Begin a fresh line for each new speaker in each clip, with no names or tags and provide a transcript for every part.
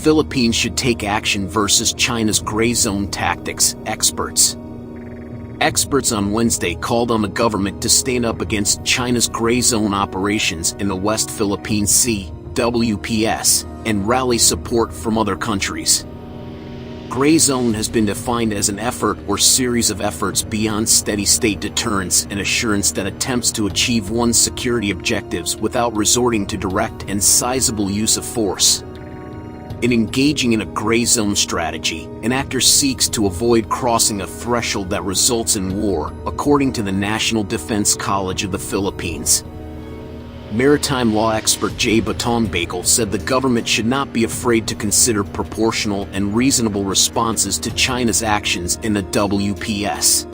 Philippines should take action versus China's gray zone tactics, experts. Experts on Wednesday called on the government to stand up against China's gray zone operations in the West Philippine Sea, WPS, and rally support from other countries. Gray zone has been defined as an effort or series of efforts beyond steady-state deterrence and assurance that attempts to achieve one's security objectives without resorting to direct and sizable use of force. In engaging in a gray zone strategy, an actor seeks to avoid crossing a threshold that results in war, according to the National Defense College of the Philippines. Maritime law expert J. Baton Bakel said the government should not be afraid to consider proportional and reasonable responses to China's actions in the WPS.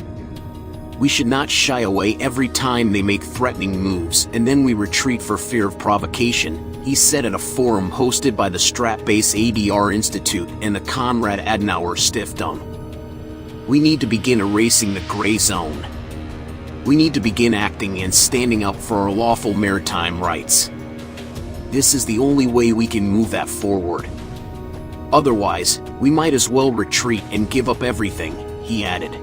We should not shy away every time they make threatening moves and then we retreat for fear of provocation, he said at a forum hosted by the Strat-Base ADR Institute and the Konrad Adenauer Stiftung. We need to begin erasing the gray zone. We need to begin acting and standing up for our lawful maritime rights. This is the only way we can move that forward. Otherwise, we might as well retreat and give up everything, he added.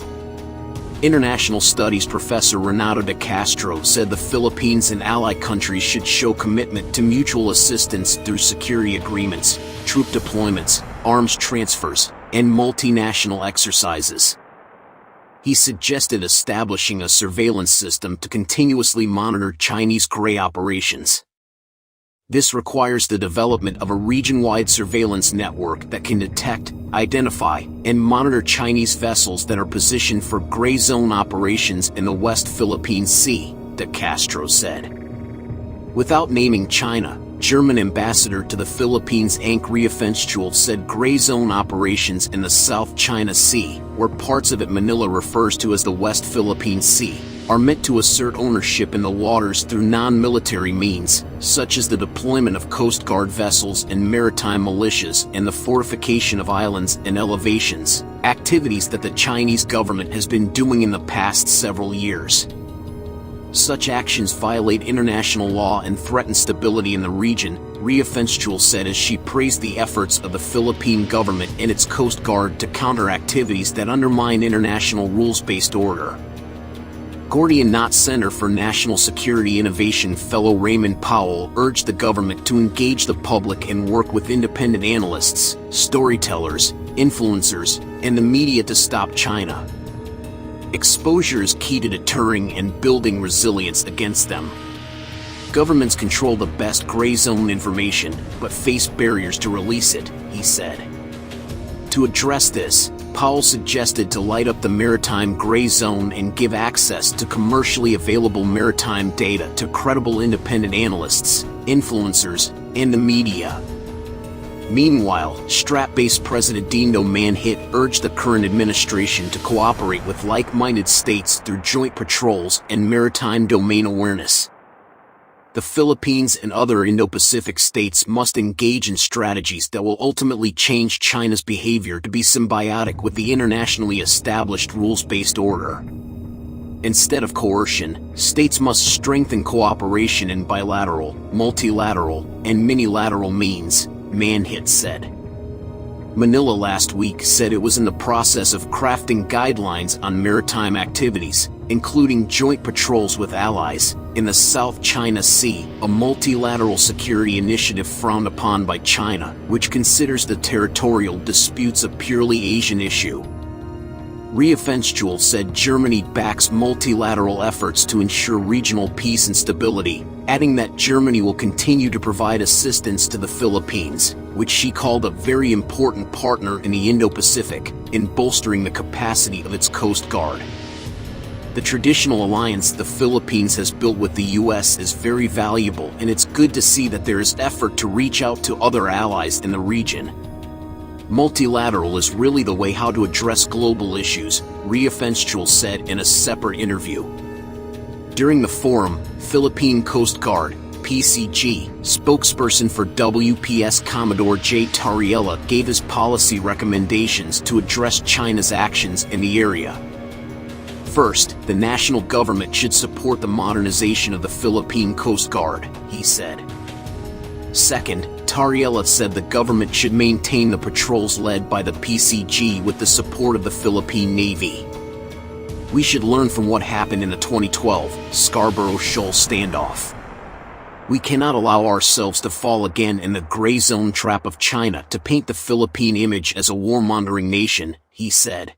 International Studies professor Renato de Castro said the Philippines and ally countries should show commitment to mutual assistance through security agreements, troop deployments, arms transfers, and multinational exercises. He suggested establishing a surveillance system to continuously monitor Chinese gray operations. This requires the development of a region-wide surveillance network that can detect, identify, and monitor Chinese vessels that are positioned for gray zone operations in the West Philippine Sea, de Castro said. Without naming China, German ambassador to the Philippines Anke Riefenstahl said gray zone operations in the South China Sea, where parts of it Manila refers to as the West Philippine Sea, are meant to assert ownership in the waters through non-military means, such as the deployment of Coast Guard vessels and maritime militias and the fortification of islands and elevations, activities that the Chinese government has been doing in the past several years. Such actions violate international law and threaten stability in the region, Riefenstahl said as she praised the efforts of the Philippine government and its Coast Guard to counter activities that undermine international rules-based order. Gordian Knot Center for National Security Innovation fellow Raymond Powell urged the government to engage the public and work with independent analysts, storytellers, influencers, and the media to stop China. Exposure is key to deterring and building resilience against them. Governments control the best gray zone information, but face barriers to release it, he said. To address this, Powell suggested to light up the maritime gray zone and give access to commercially available maritime data to credible independent analysts, influencers, and the media. Meanwhile, Strat-Base President Dino Manhit urged the current administration to cooperate with like-minded states through joint patrols and maritime domain awareness. The Philippines and other Indo-Pacific states must engage in strategies that will ultimately change China's behavior to be symbiotic with the internationally established rules-based order. Instead of coercion, states must strengthen cooperation in bilateral, multilateral, and minilateral means, Manhit said. Manila last week said it was in the process of crafting guidelines on maritime activities, including joint patrols with allies, in the South China Sea, a multilateral security initiative frowned upon by China, which considers the territorial disputes a purely Asian issue. Riefenstahl said Germany backs multilateral efforts to ensure regional peace and stability, adding that Germany will continue to provide assistance to the Philippines, which she called a very important partner in the Indo-Pacific, in bolstering the capacity of its Coast Guard. The traditional alliance the Philippines has built with the U.S. is very valuable, and it's good to see that there is effort to reach out to other allies in the region. Multilateral is really the way how to address global issues, Riefenstahl said in a separate interview. During the forum, Philippine Coast Guard, PCG, spokesperson for WPS Commodore J. Tariella gave his policy recommendations to address China's actions in the area. First, the national government should support the modernization of the Philippine Coast Guard, he said. Second, Tariela said the government should maintain the patrols led by the PCG with the support of the Philippine Navy. We should learn from what happened in the 2012 Scarborough Shoal standoff. We cannot allow ourselves to fall again in the gray zone trap of China to paint the Philippine image as a warmongering nation, he said.